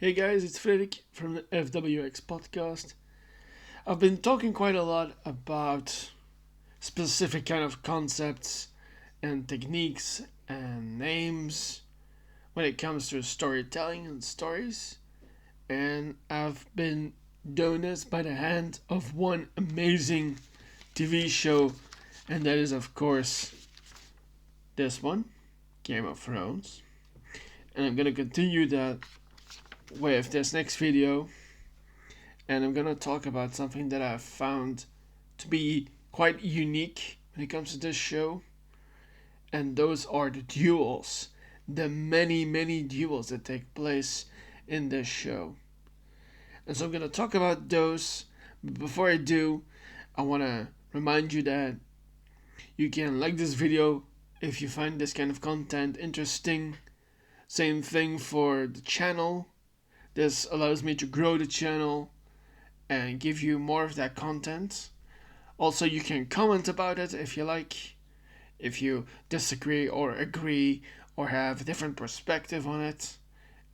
Hey guys, it's Frederik from the FWX podcast. I've been talking quite a lot about specific kind of concepts and techniques and names when it comes to storytelling and stories. And I've been doing this by the hand of one amazing TV show, and that is, of course, this one, Game of Thrones. And I'm gonna continue that with this next video, and I'm gonna talk about something that I've found to be quite unique when it comes to this show, and those are the duels. The many duels that take place in this show. And so I'm gonna talk about those. But before I do, I wanna remind you that you can like this video if you find this kind of content interesting. Same thing for the channel. This allows me to grow the channel and give you more of that content. Also, you can comment about it if you like, if you disagree or agree or have a different perspective on it.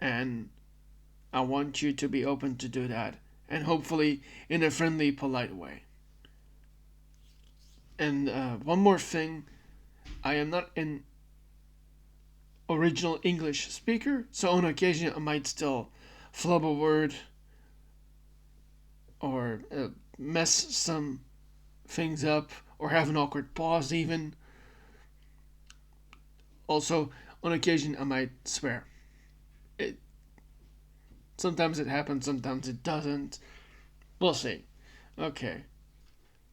And I want you to be open to do that, and hopefully in a friendly, polite way. And one more thing, I am not an original English speaker, so on occasion I might still flub a word or mess some things up or have an awkward pause even. Also, on occasion I might swear. Sometimes it happens, sometimes it doesn't. We'll see. Okay.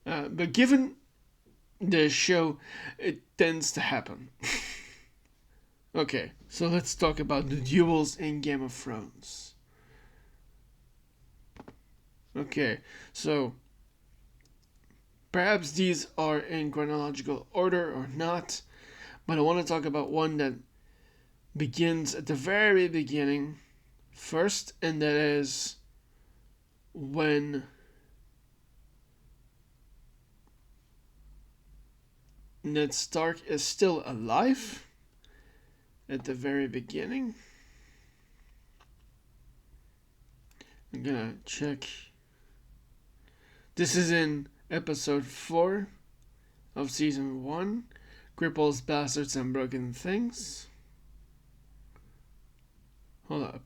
But given the show, it tends to happen. Okay, so let's talk about the duels in Game of Thrones. Okay, so perhaps these are in chronological order or not, but I want to talk about one that begins at the very beginning first, and that is when Ned Stark is still alive at the very beginning. I'm gonna check. This is in episode 4 of season 1, Cripples, Bastards, and Broken Things. Hold up.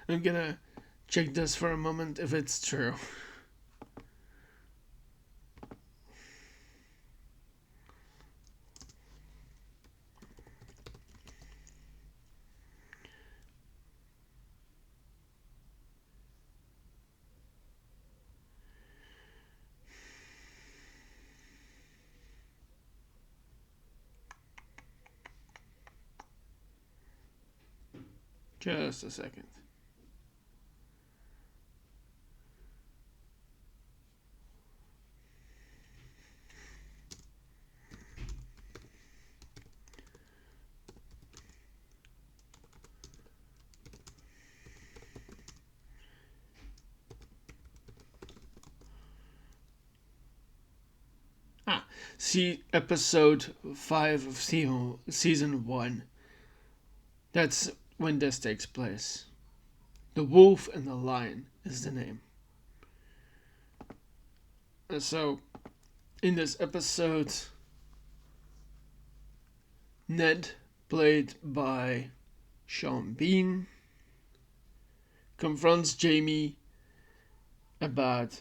I'm gonna check this for a moment if it's true. Just a second. See episode 5 of season 1. That's when this takes place. The Wolf and the Lion is the name. And so, in this episode, Ned, played by Sean Bean, confronts Jaime about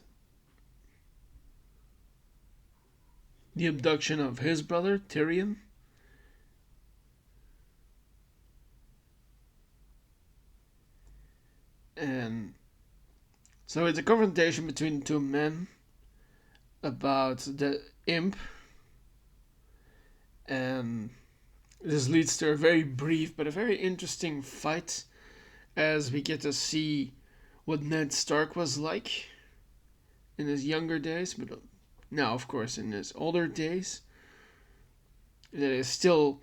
the abduction of his brother, Tyrion. And so it's a confrontation between the two men about the imp. And this leads to a very brief but a very interesting fight as we get to see what Ned Stark was like in his younger days, but now, of course, in his older days. That is still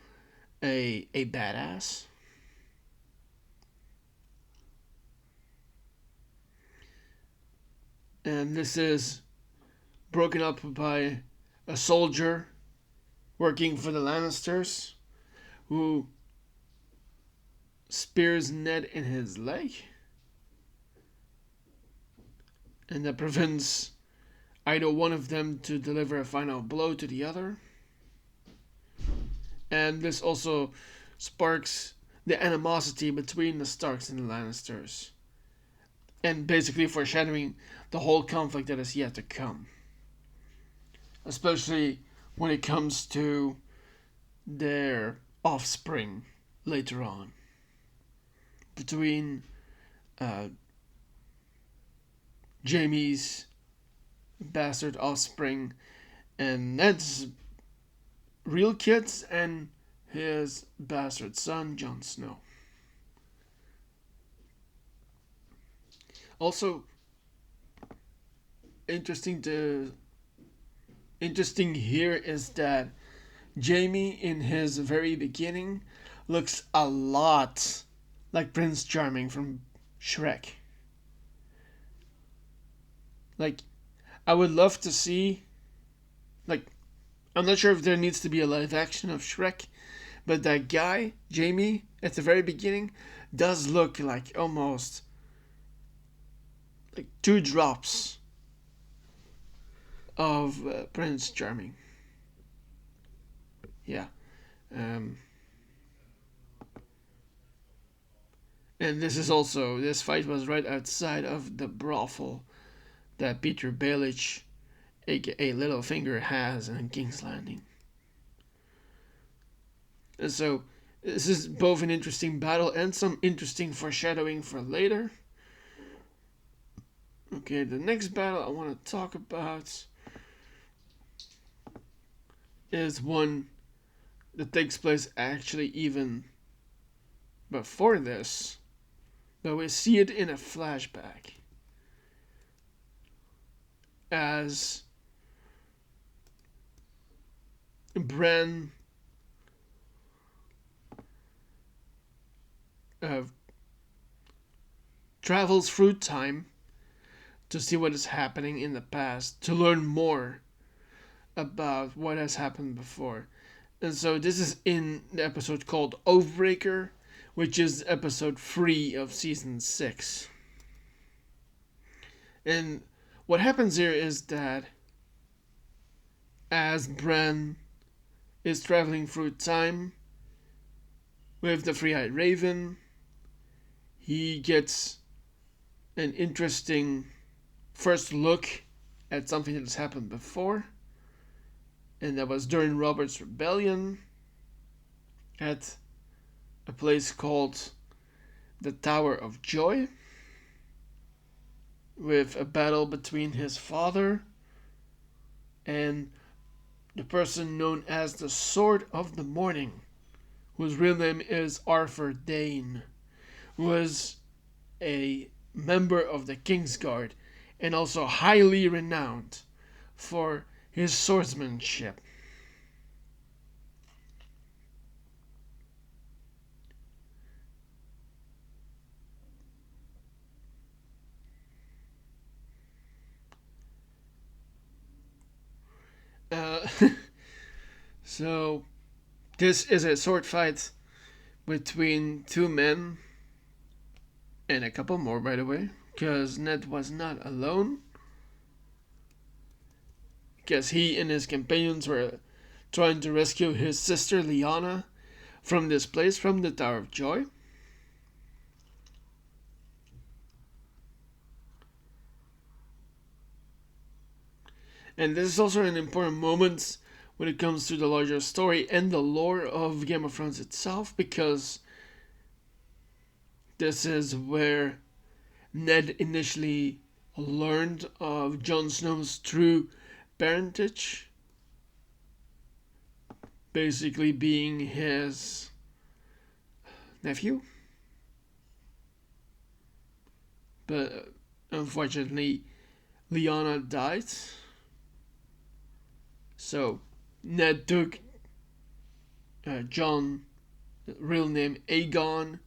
a badass. And this is broken up by a soldier working for the Lannisters who spears Ned in his leg, and that prevents either one of them to deliver a final blow to the other. And this also sparks the animosity between the Starks and the Lannisters, and basically foreshadowing the whole conflict that is yet to come, especially when it comes to their offspring later on, between uh, Jaime's bastard offspring and Ned's real kids and his bastard son, Jon Snow. Also, interesting here is that Jaime, in his very beginning, looks a lot like Prince Charming from Shrek. Like, I would love to see, like, I'm not sure if there needs to be a live action of Shrek, but that guy, Jaime, at the very beginning, does look like almost like 2 drops of Prince Charming. Yeah. Um, and this fight was right outside of the brothel that Peter Baelish, aka Littlefinger, has in King's Landing. And so, this is both an interesting battle and some interesting foreshadowing for later. Okay, the next battle I want to talk about is one that takes place actually even before this, but we see it in a flashback as Bran travels through time to see what is happening in the past, to learn more about what has happened before. And so this is in the episode called Oathbreaker, which is episode 3 of season 6. And what happens here is that as Bran is traveling through time with the Three-Eyed Raven, he gets an interesting first look at something that has happened before, and that was during Robert's Rebellion at a place called the Tower of Joy, with a battle between his father and the person known as the Sword of the Morning, whose real name is Arthur Dayne, who was a member of the Kingsguard and also highly renowned for his swordsmanship. Uh, so, this is a sword fight between 2 men, and a couple more, by the way, because Ned was not alone, because he and his companions were trying to rescue his sister Lyanna from this place, from the Tower of Joy. And this is also an important moment when it comes to the larger story and the lore of Game of Thrones itself, because this is where Ned initially learned of Jon Snow's true parentage, basically being his nephew. But unfortunately, Lyanna died. So Ned took Jon, real name Aegon,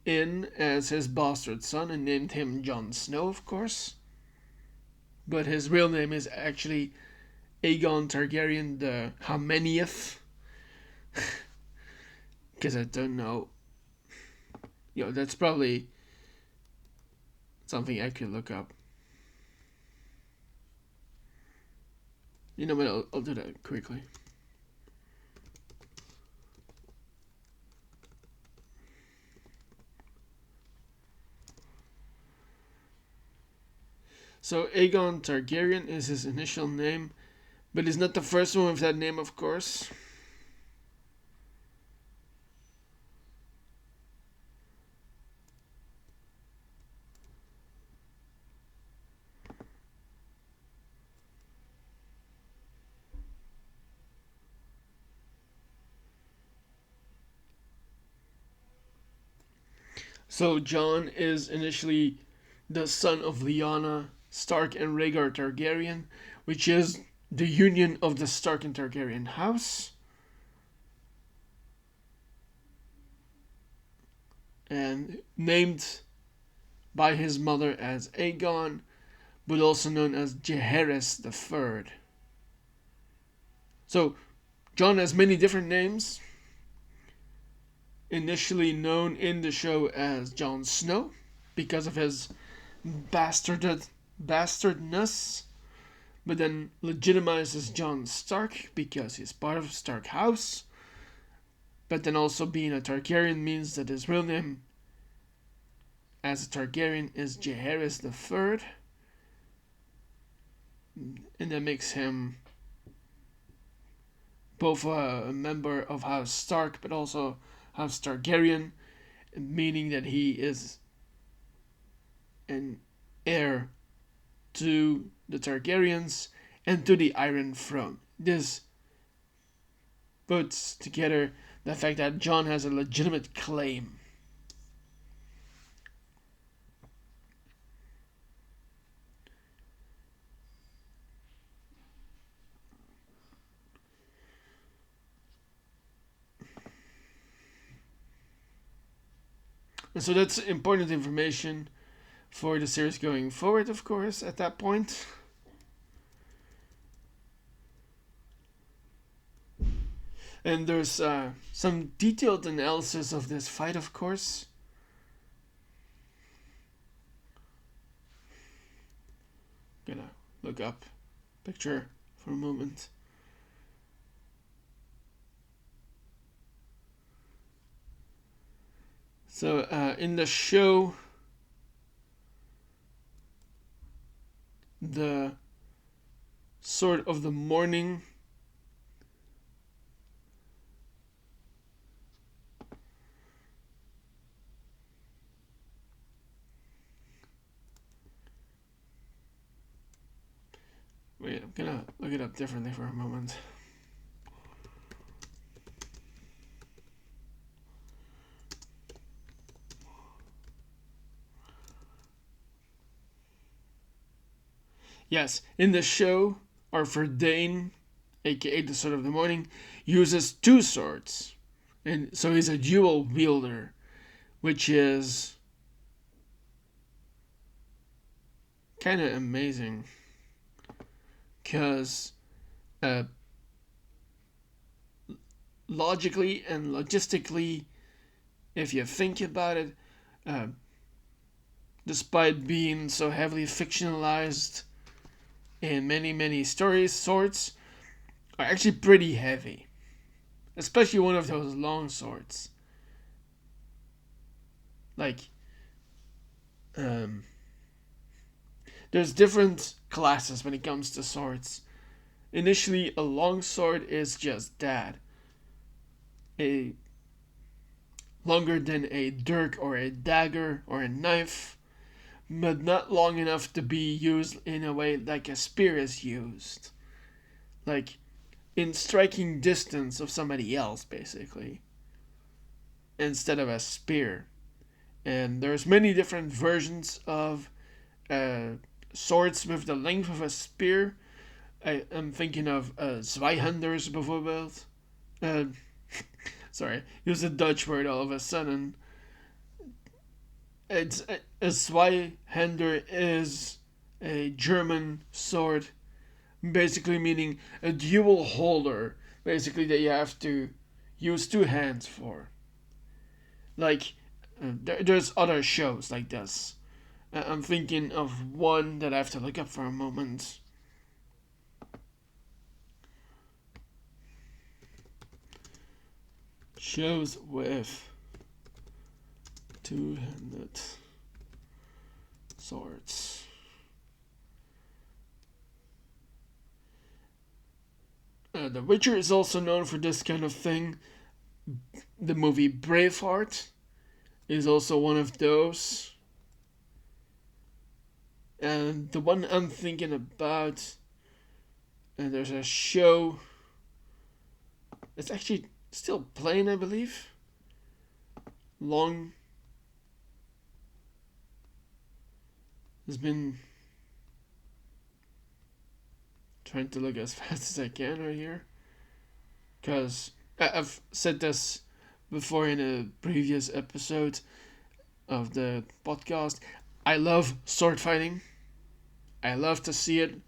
in as his bastard son and named him Jon Snow, of course. But his real name is actually Aegon Targaryen the how manyth? Because I don't know. That's probably something I could look up. You know what? I'll do that quickly. So Aegon Targaryen is his initial name, but he's not the first one with that name, of course. So Jon is initially the son of Lyanna Stark and Rhaegar Targaryen, which is the union of the Stark and Targaryen house. And named by his mother as Aegon, but also known as Jaehaerys III. So Jon has many different names. Initially known in the show as Jon Snow because of his bastardness, but then legitimized as Jon Stark because he's part of the Stark house. But then also being a Targaryen means that his real name as a Targaryen is Jaehaerys III. And that makes him both a member of House Stark but also House Targaryen, meaning that he is an heir to the Targaryens and to the Iron Throne. This puts together the fact that Jon has a legitimate claim. And so that's important information for the series going forward, of course, at that point. And there's some detailed analysis of this fight, of course. Gonna look up picture for a moment. So in the show, the Sword of the Morning wait, I'm gonna look it up differently for a moment. Yes, in the show, Arthur Dane, aka the Sword of the Morning, uses two swords. And so he's a dual wielder, which is kind of amazing. Because logically and logistically, if you think about it, despite being so heavily fictionalized in many stories, swords are actually pretty heavy. Especially one of those long swords. Like, there's different classes when it comes to swords. Initially, a long sword is just that. A longer than a dirk or a dagger or a knife, but not long enough to be used in a way like a spear is used. Like, in striking distance of somebody else, basically, instead of a spear. And there's many different versions of swords with the length of a spear. I'm thinking of Zweihanders bijvoorbeeld. Sorry, use a Dutch word all of a sudden. It's a Zweihander is a German sword, basically meaning a dual holder, basically that you have to use two hands for. Like there's other shows like this. I'm thinking of one that I have to look up for a moment. Shows with two-handed swords. The Witcher is also known for this kind of thing. The movie Braveheart is also one of those. And the one I'm thinking about, and there's a show. It's actually still playing, I believe. Long has been trying to look as fast as I can right here, because I've said this before in a previous episode of the podcast. I love sword fighting. I love to see it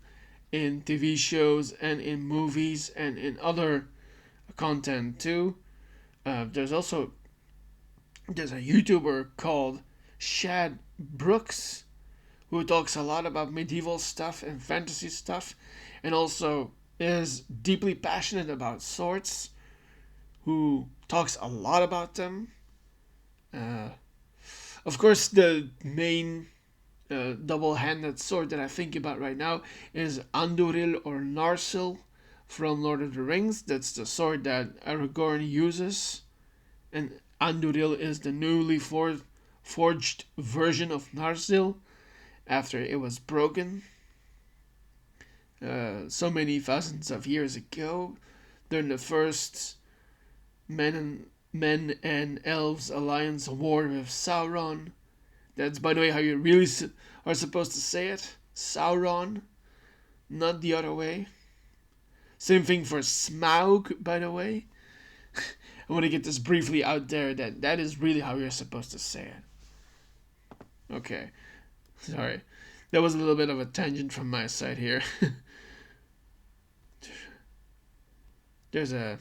in TV shows and in movies and in other content too. There's a YouTuber called Shad Brooks who talks a lot about medieval stuff and fantasy stuff, and also is deeply passionate about swords. Who talks a lot about them. Uh, of course, the main double-handed sword that I think about right now is Anduril or Narsil from Lord of the Rings. That's the sword that Aragorn uses, and Anduril is the newly forged version of Narsil after it was broken so many thousands of years ago during the first men and elves alliance war with Sauron. That's, by the way, how you really are supposed to say it. Sauron, not the other way. Same thing for Smaug, by the way. I want to get this briefly out there that is really how you're supposed to say it. Okay. Sorry. That was a little bit of a tangent from my side here. There's a...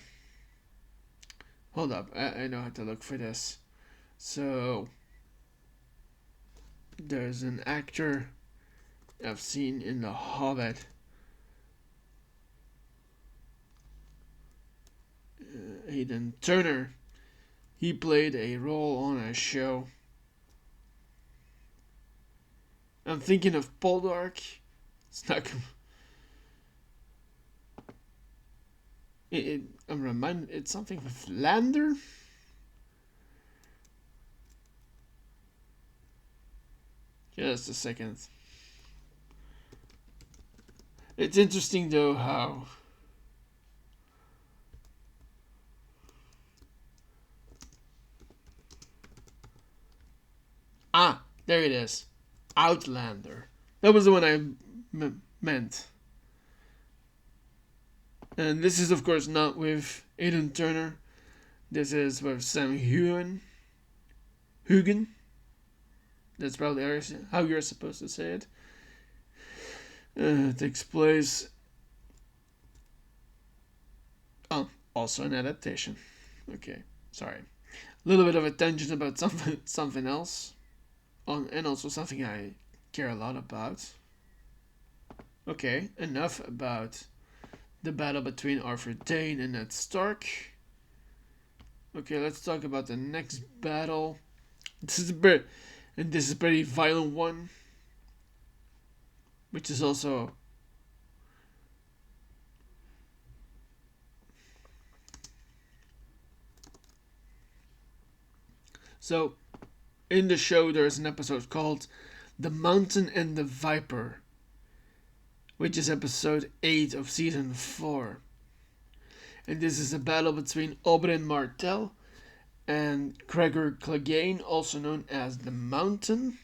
Hold up. I know how to look for this. So... There's an actor I've seen in The Hobbit. Aidan Turner. He played a role on a show. I'm thinking of Poldark. It's not. I'm reminded. It's something with Lander. Just a second. It's interesting though how. Ah, there it is. Outlander. That was the one I meant. And this is, of course, not with Aidan Turner. This is with Sam Hugen. That's probably how you're supposed to say it. It takes place. Oh, also an adaptation. Okay, sorry. A little bit of a tangent about something else, and also something I care a lot about. Okay, enough about the battle between Arthur Dane and Ned Stark. Okay, let's talk about the next battle. This is a pretty violent one, which is also so. In the show, there is an episode called "The Mountain and the Viper," which is episode 8 of season 4. And this is a battle between Oberyn Martell and Gregor Clegane, also known as the Mountain.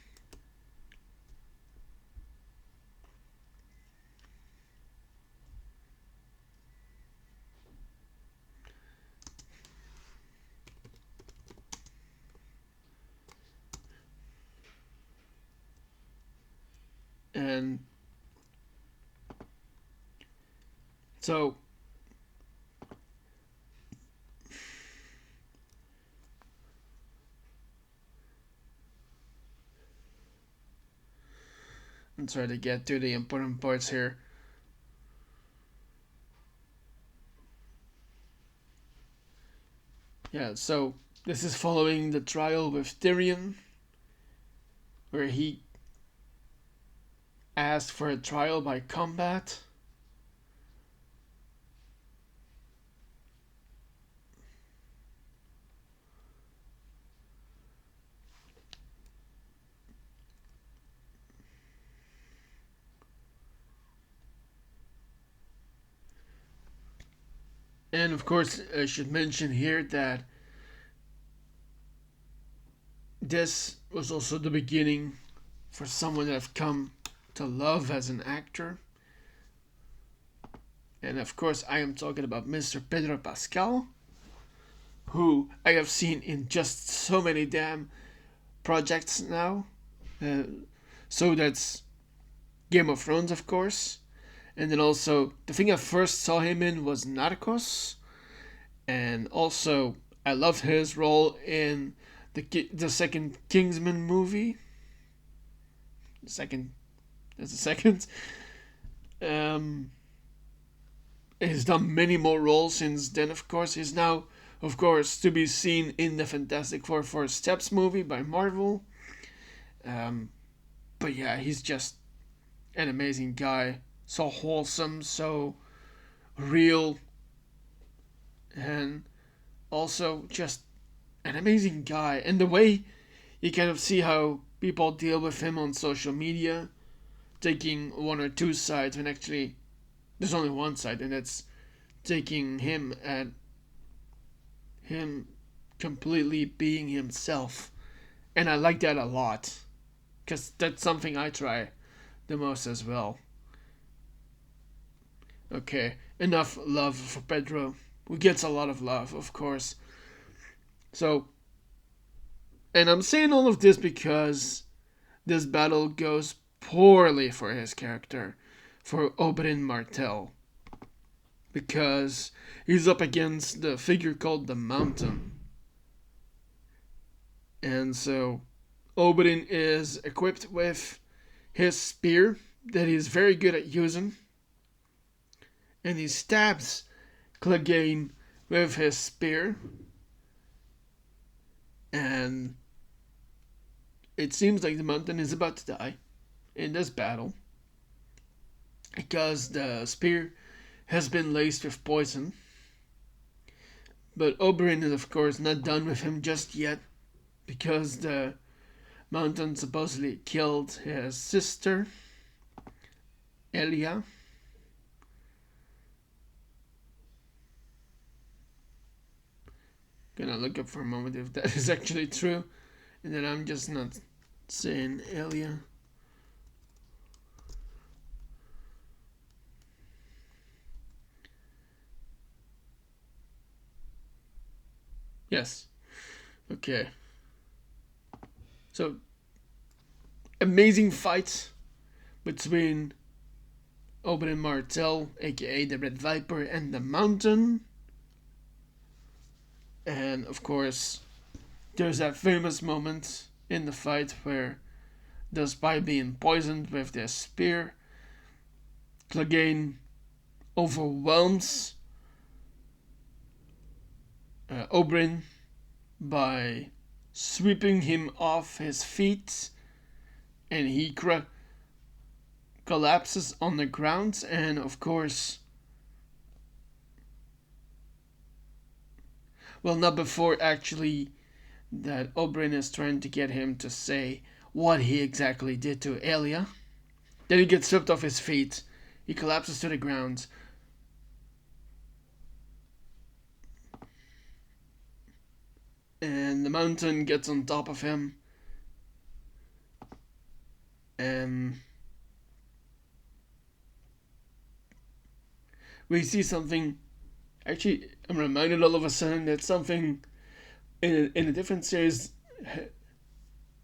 And so I'm trying to get to the important parts here. Yeah, so this is following the trial with Tyrion, where he asked for a trial by combat. And of course, I should mention here that this was also the beginning for someone that I've come to love as an actor. And of course, I am talking about Mr. Pedro Pascal, who I have seen in just so many damn projects now. Uh, so that's Game of Thrones, of course. And then also, the thing I first saw him in was Narcos. And also, I loved his role in the second Kingsman movie. The second. That's the second. Um, he's done many more roles since then, of course. He's now, of course, to be seen in the Fantastic Four Four Steps movie by Marvel. But yeah, he's just an amazing guy. So wholesome, so real, and also just an amazing guy. And the way you kind of see how people deal with him on social media, taking one or two sides when actually there's only one side, and it's taking him at him completely being himself. And I like that a lot, because that's something I try the most as well. Okay, enough love for Pedro, who gets a lot of love, of course. So, and I'm saying all of this because this battle goes poorly for his character, for Oberyn Martell, because he's up against the figure called the Mountain. And so Oberyn is equipped with his spear that he's very good at using, and he stabs Clegane with his spear, and it seems like the Mountain is about to die in this battle because the spear has been laced with poison. But Oberyn is, of course, not done with him just yet, because the Mountain supposedly killed his sister, Elia. Gonna look up for a moment if that is actually true, and then I'm just not saying Elia. Yes. Okay. So, amazing fight between Oberyn Martell, aka the Red Viper, and the Mountain. And of course, there's that famous moment in the fight where, despite being poisoned with their spear, Clegane overwhelms Oberyn by sweeping him off his feet, and he collapses on the ground. And of course, well, not before actually that Oberyn is trying to get him to say what he exactly did to Elia. Then he gets stripped off his feet. He collapses to the ground. And the Mountain gets on top of him. And we see something. Actually, I'm reminded all of a sudden that something in a different series,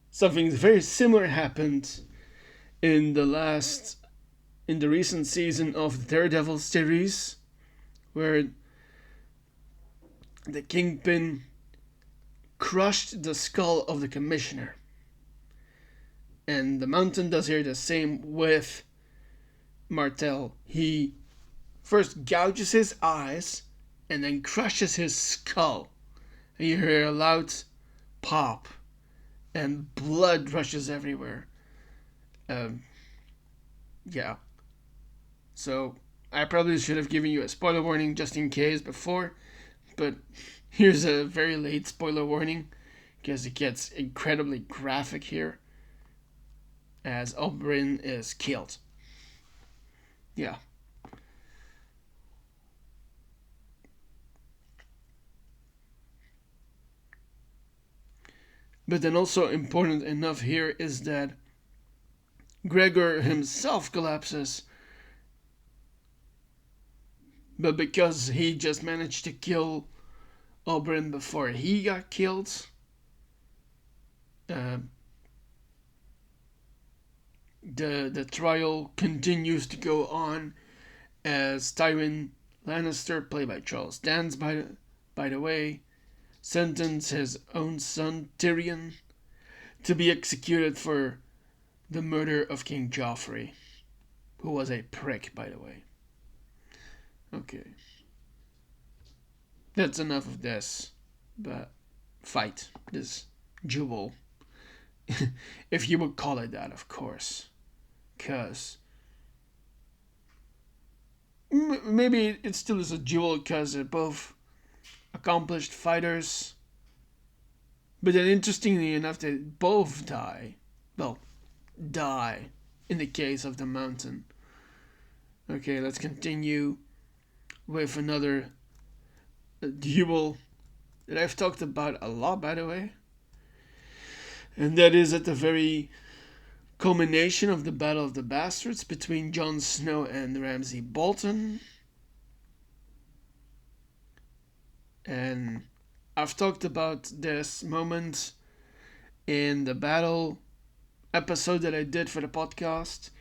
something very similar happened in the recent season of the Daredevil series, where the Kingpin crushed the skull of the Commissioner. And the Mountain does here the same with Martel. He first gouges his eyes and then crushes his skull. And you hear a loud pop and blood rushes everywhere. Yeah. So I probably should have given you a spoiler warning just in case before, but here's a very late spoiler warning because it gets incredibly graphic here as Oberyn is killed. Yeah. But then also important enough here is that Gregor himself collapses, but because he just managed to kill Oberyn before he got killed, the trial continues to go on as Tywin Lannister, played by Charles Dance by the way, sentenced his own son Tyrion to be executed for the murder of King Joffrey, who was a prick, by the way. Okay. That's enough of this, but fight, this duel. If you would call it that, of course. Because maybe it still is a duel because they're both accomplished fighters. But then interestingly enough, they both die. Well, die in the case of the Mountain. Okay, let's continue with another duel that I've talked about a lot, by the way. And that is at the very culmination of the Battle of the Bastards between Jon Snow and Ramsay Bolton. And I've talked about this moment in the battle episode that I did for the podcast,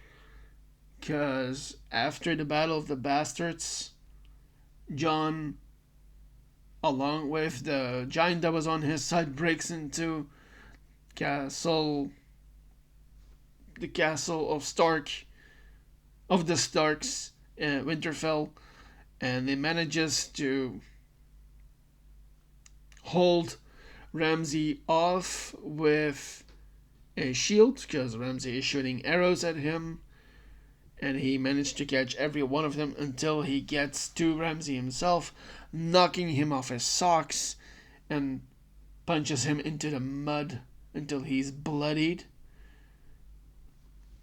because after the Battle of the Bastards, Jon, along with the giant that was on his side, breaks into the castle of the Starks, Winterfell, and he manages to hold Ramsay off with a shield because Ramsay is shooting arrows at him, and he managed to catch every one of them until he gets to Ramsay himself, knocking him off his socks and punches him into the mud until he's bloodied,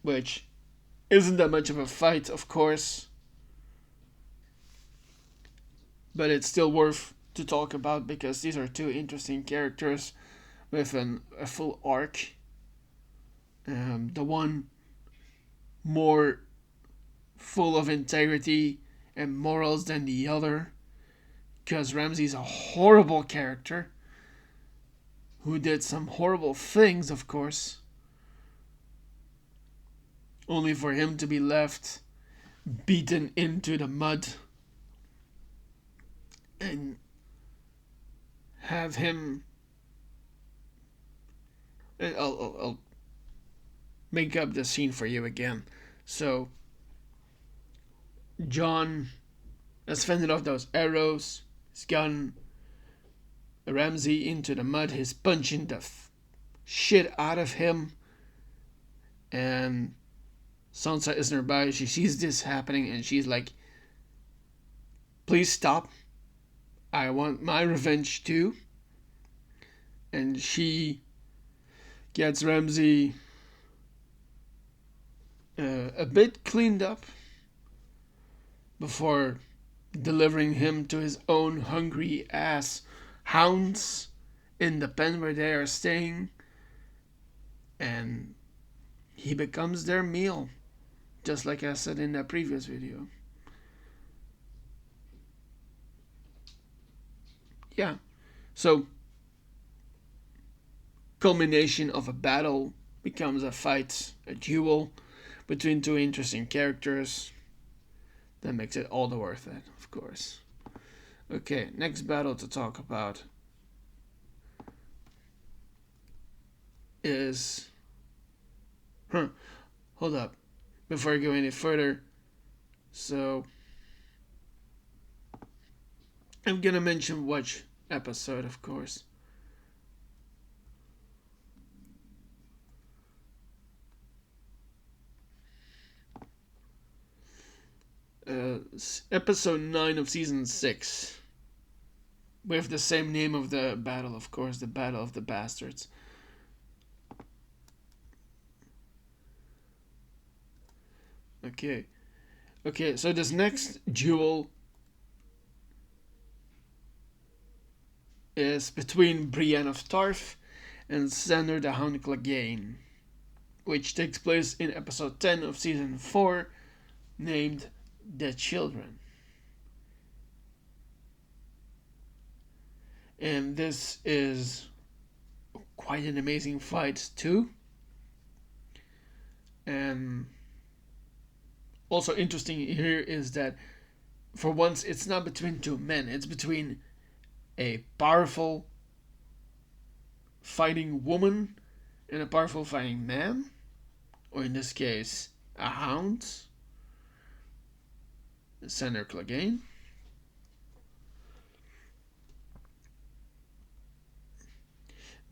which isn't that much of a fight, of course, but it's still worth to talk about because these are two interesting characters with a full arc. The one more full of integrity and morals than the other, because Ramsay's a horrible character who did some horrible things, of course, only for him to be left beaten into the mud and have him. I'll make up the scene for you again. So Jon has fended off those arrows. He's gotten Ramsay into the mud. He's punching the shit out of him. And Sansa is nearby. She sees this happening and she's like, please stop. I want my revenge too. And she gets Ramsay a bit cleaned up before delivering him to his own hungry ass hounds in the pen where they are staying, and he becomes their meal, just like I said in that previous video. Yeah, so culmination of a battle becomes a fight, a duel, between two interesting characters. That makes it all the worth it, of course. Okay, next battle to talk about is... Hold up. Before I go any further, so I'm gonna mention which episode, of course. Episode 9 of season 6. With the same name of the battle, of course, the Battle of the Bastards. Okay. Okay, so this next duel is between Brienne of Tarth and Xander the Hound Clegane, which takes place in episode 10 of season 4, named The Children. And this is quite an amazing fight too. And also interesting here is that for once it's not between two men, it's between a powerful fighting woman and a powerful fighting man, or in this case, a hound, Xander Clegane.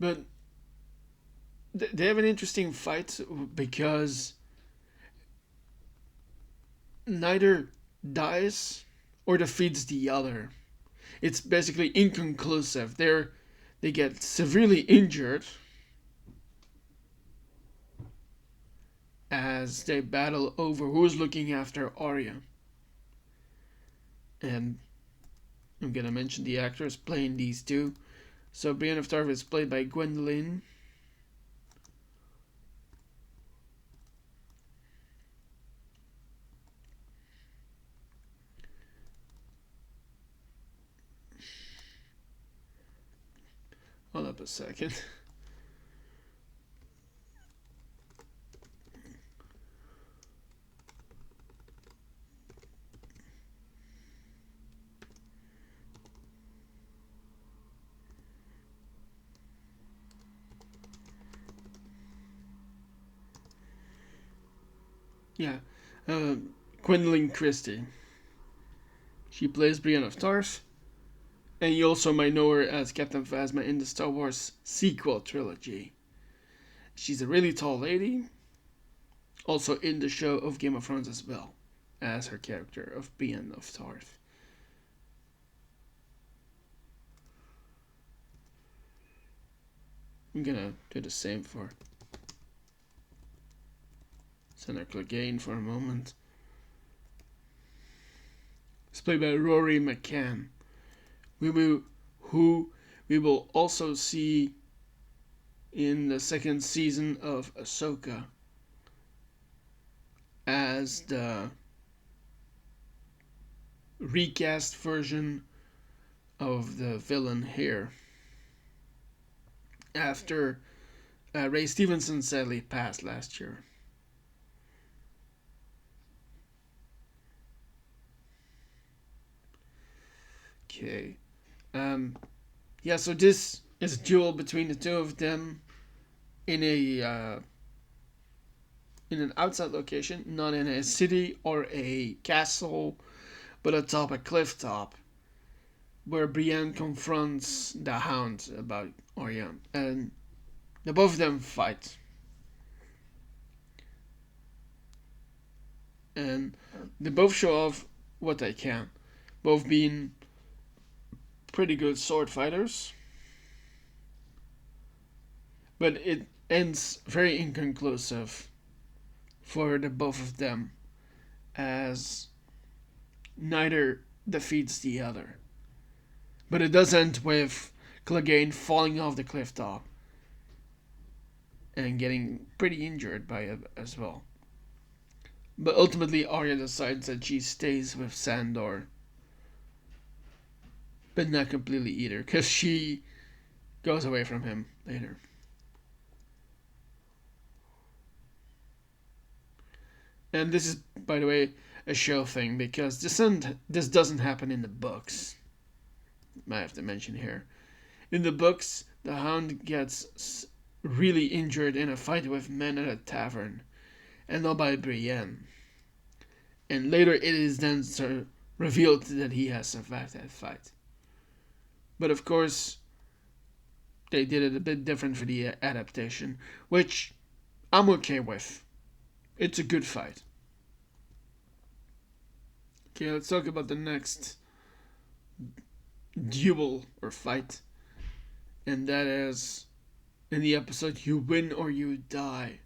But they have an interesting fight because neither dies or defeats the other. It's basically inconclusive. They get severely injured as they battle over who's looking after Arya. And I'm gonna mention the actors playing these two. So Brienne of Tarth is played by Gwendolyn. Hold up a second. Yeah, Gwendolyn Christie. She plays Brienne of Tarth. And you also might know her as Captain Phasma in the Star Wars sequel trilogy. She's a really tall lady, also in the show of Game of Thrones as well, as her character of Brienne of Tarth. I'm gonna do the same for Xander Clegane for a moment. It's played by Rory McCann, who we will also see in the second season of Ahsoka as the recast version of the villain here, after Ray Stevenson sadly passed last year. Okay. Yeah, so this is a duel between the two of them in a in an outside location, not in a city or a castle, but atop a cliff top, where Brienne confronts the Hound about Arya, and the both of them fight. And they both show off what they can, both being pretty good sword fighters. But it ends very inconclusive for the both of them, as neither defeats the other. But it does end with Clegane falling off the cliff top and getting pretty injured by it as well. But ultimately Arya decides that she stays with Sandor. But not completely either, because she goes away from him later. And this is, by the way, a show thing because this doesn't happen in the books. I have to mention here. In the books, the Hound gets really injured in a fight with men at a tavern, and not by Brienne. And later it is then revealed that he has survived that fight. But of course, they did it a bit different for the adaptation, which I'm okay with. It's a good fight. Okay, let's talk about the next duel or fight. And that is in the episode You Win or You Die.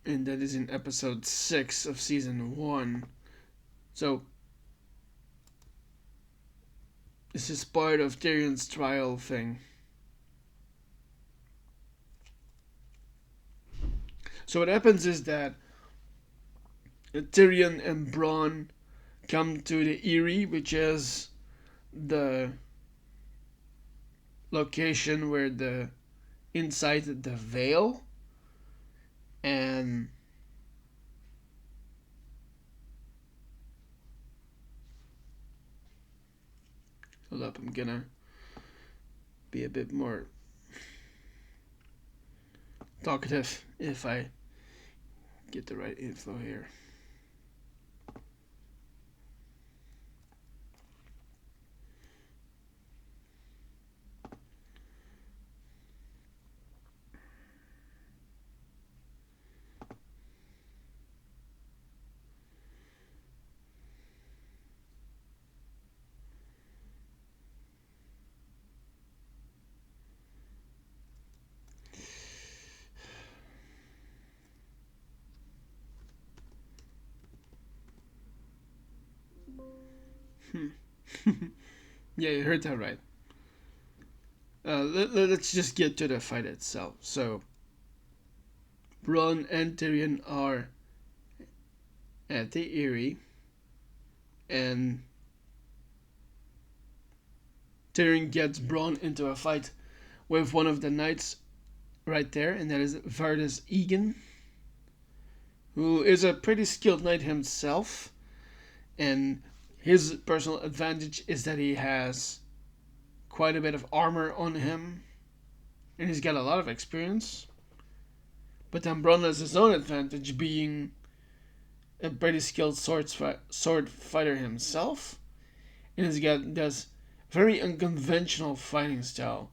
And that is in episode 6 of season 1. So, this is part of Tyrion's trial thing. So what happens is that Tyrion and Bronn come to the Eyrie, which is the location where inside the Vale, and hold up, I'm gonna be a bit more talkative if I get the right info here. Yeah, you heard that right. Let's just get to the fight itself. So, Bronn and Tyrion are at the Eyrie, and Tyrion gets Bronn into a fight with one of the knights right there, and that is Varys Egan, who is a pretty skilled knight himself, and his personal advantage is that he has quite a bit of armor on him, and he's got a lot of experience. But then Bronn has his own advantage, being a pretty skilled sword fighter himself, and he's got this very unconventional fighting style,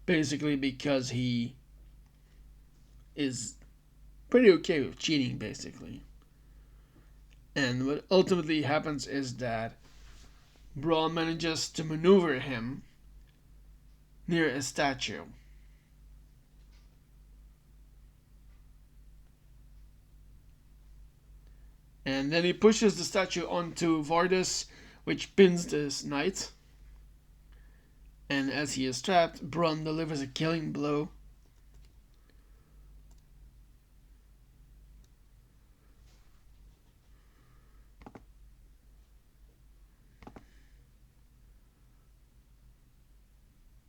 basically because he is pretty okay with cheating, basically. And what ultimately happens is that Bronn manages to maneuver him near a statue. And then he pushes the statue onto Varys, which pins this knight. And as he is trapped, Bronn delivers a killing blow.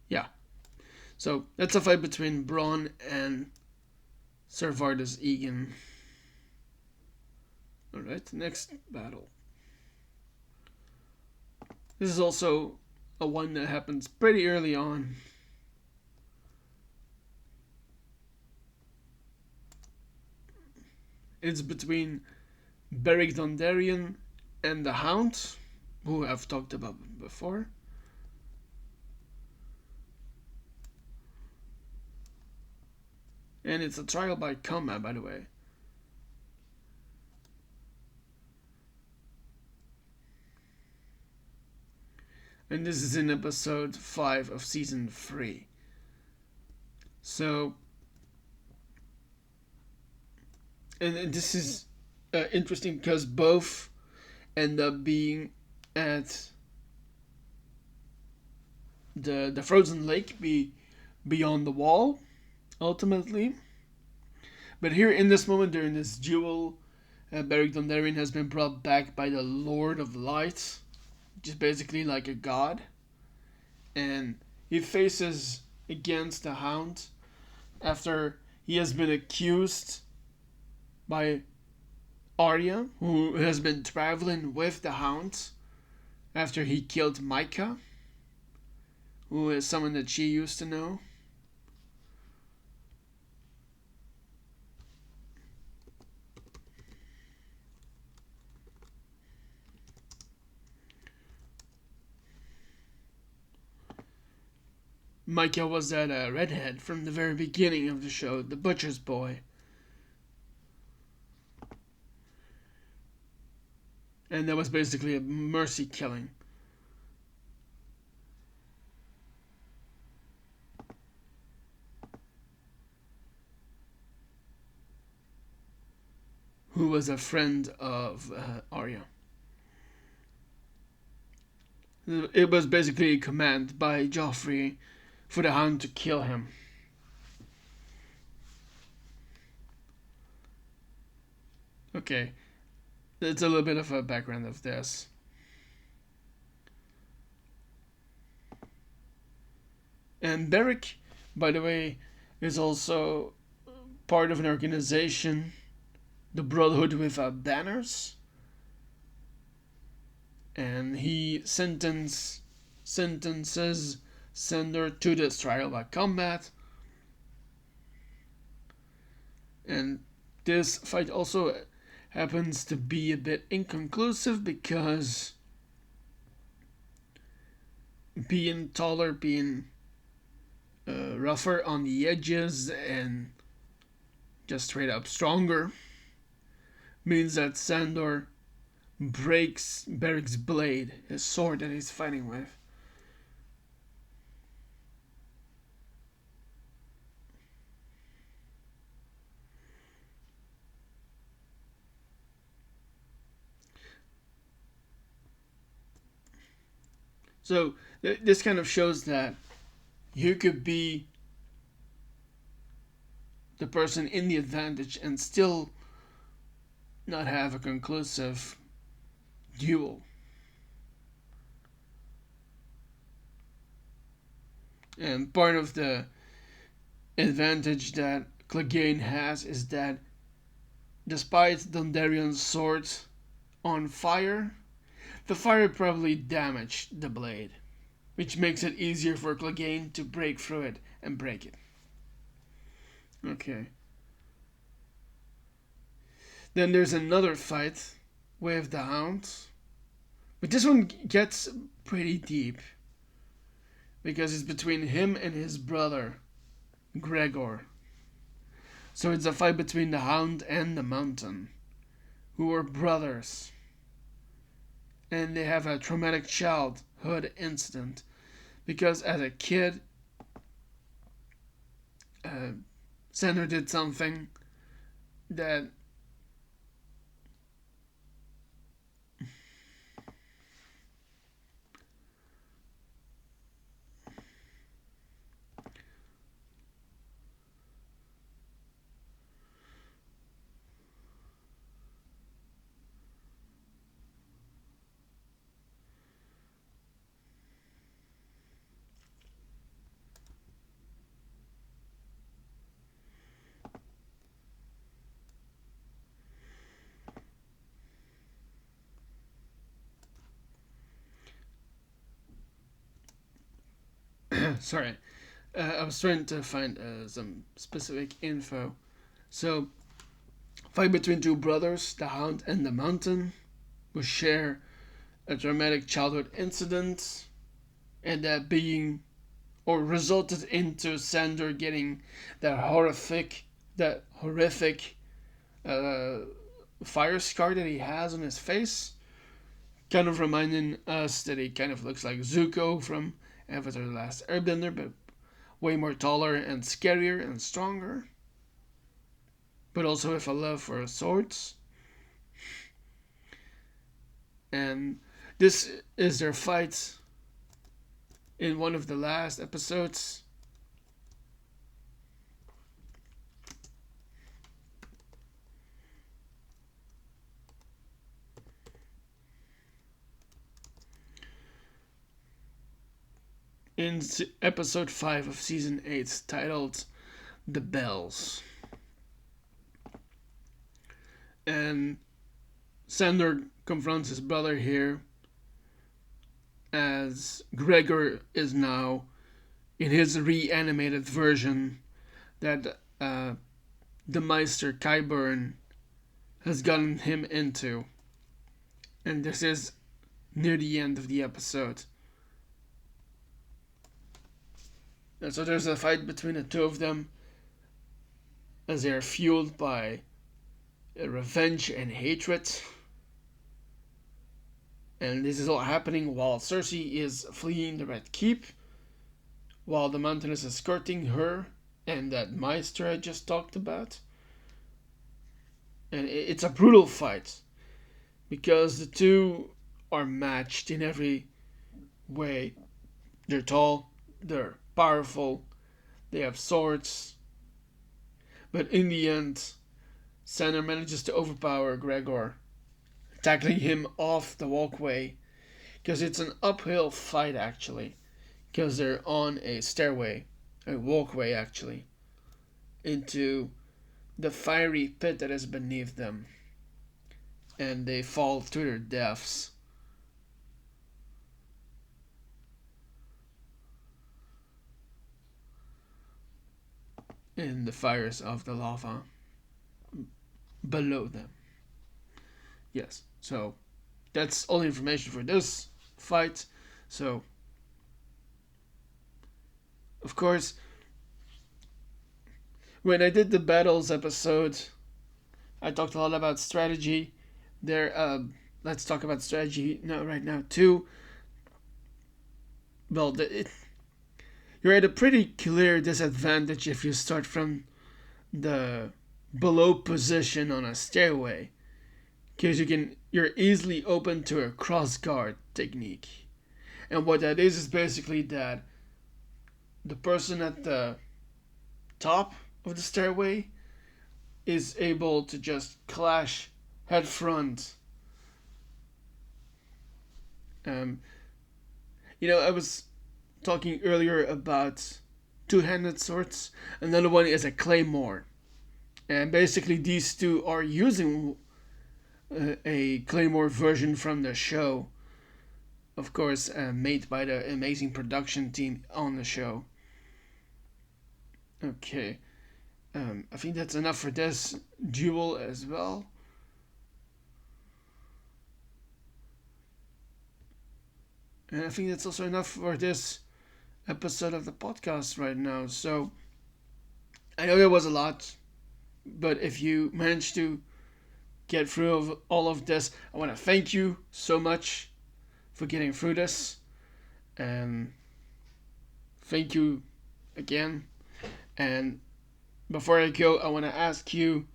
Yeah. So that's a fight between Bronn and Sir Varys Egan. Alright, next battle. This is also a one that happens pretty early on. It's between Beric Dondarrion and the Hound, who I've talked about before. And it's a trial by combat, by the way. And this is in episode 5 of season 3. So, and this is interesting because both end up being at the frozen lake beyond the wall, ultimately. But here in this moment, during this duel, Beric Dondarrion has been brought back by the Lord of Light, which is basically like a god. And he faces against the Hound, after he has been accused by Arya, who has been traveling with the Hound after he killed Micah, who is someone that she used to know. Micah was that redhead from the very beginning of the show, the butcher's boy. And that was basically a mercy killing. Who was a friend of Arya. It was basically a command by Joffrey for the Hound to kill him. Okay, that's a little bit of a background of this. And Beric, by the way, is also part of an organization, the Brotherhood Without Banners. And he sentences Sandor to this trial by combat. And this fight also happens to be a bit inconclusive because being taller, being rougher on the edges, and just straight up stronger means that Sandor breaks Beric's blade, his sword that he's fighting with. So this kind of shows that you could be the person in the advantage and still not have a conclusive duel. And part of the advantage that Clegane has is that despite Dondarrion's sword on fire, the fire probably damaged the blade, which makes it easier for Clegane to break through it and break it. Okay. Then there's another fight with the Hound, but this one gets pretty deep because it's between him and his brother, Gregor. So it's a fight between the Hound and the Mountain, who are brothers. And they have a traumatic childhood incident because as a kid, Sandor did something that sorry, I was trying to find some specific info. So, fight between two brothers, the Hound and the Mountain, who share a traumatic childhood incident, and that being or resulted into Sandor getting that horrific fire scar that he has on his face, kind of reminding us that he kind of looks like Zuko from Avatar: The Last Airbender, but way more taller and scarier and stronger, but also with a love for swords. And this is their fight in one of the last episodes. In episode 5 of season 8, titled the bells. And Sander confronts his brother here as Gregor is now in his reanimated version that the Meister Kyburn has gotten him into. And this is near the end of the episode. And so there's a fight between the two of them as they are fueled by revenge and hatred. And this is all happening while Cersei is fleeing the Red Keep, while the mountain is escorting her and that Meister I just talked about. And it's a brutal fight, because the two are matched in every way. They're tall, they're powerful, they have swords. But in the end, Sander manages to overpower Gregor, tackling him off the walkway, because it's an uphill fight actually, because they're on a stairway, a walkway actually, into the fiery pit that is beneath them, and they fall to their deaths. In the fires of the lava below them. Yes, so that's all the information for this fight. So, of course, when I did the battles episode, I talked a lot about strategy. Let's talk about strategy right now too. Well, you're at a pretty clear disadvantage if you start from the below position on a stairway, because you're easily open to a cross guard technique. And what that is basically that the person at the top of the stairway is able to just clash head front. I was talking earlier about two-handed swords. Another one is a claymore. And basically these two are using a claymore version from the show. Of course, made by the amazing production team on the show. Okay. I think that's enough for this duel as well. And I think that's also enough for this episode of the podcast right now. So, I know there was a lot, but if you managed to get through all of this, I want to thank you so much for getting through this. And thank you again. And before I go, I want to ask you,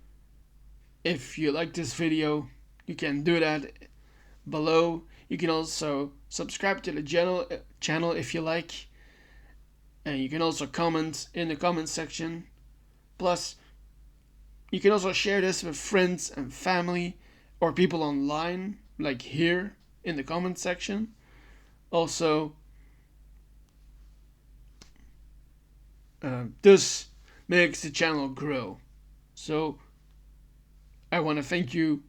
if you like this video, you can do that below. You can also subscribe to the channel if you like. And you can also comment in the comment section. Plus, you can also share this with friends and family or people online, like here in the comment section. Also, this makes the channel grow. So, I want to thank you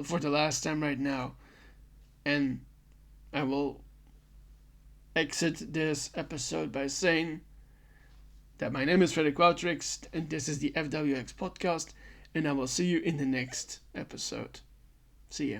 for the last time right now. And I will exit this episode by saying that my name is Frederik, and this is the FWX podcast, and I will see you in the next episode. See ya.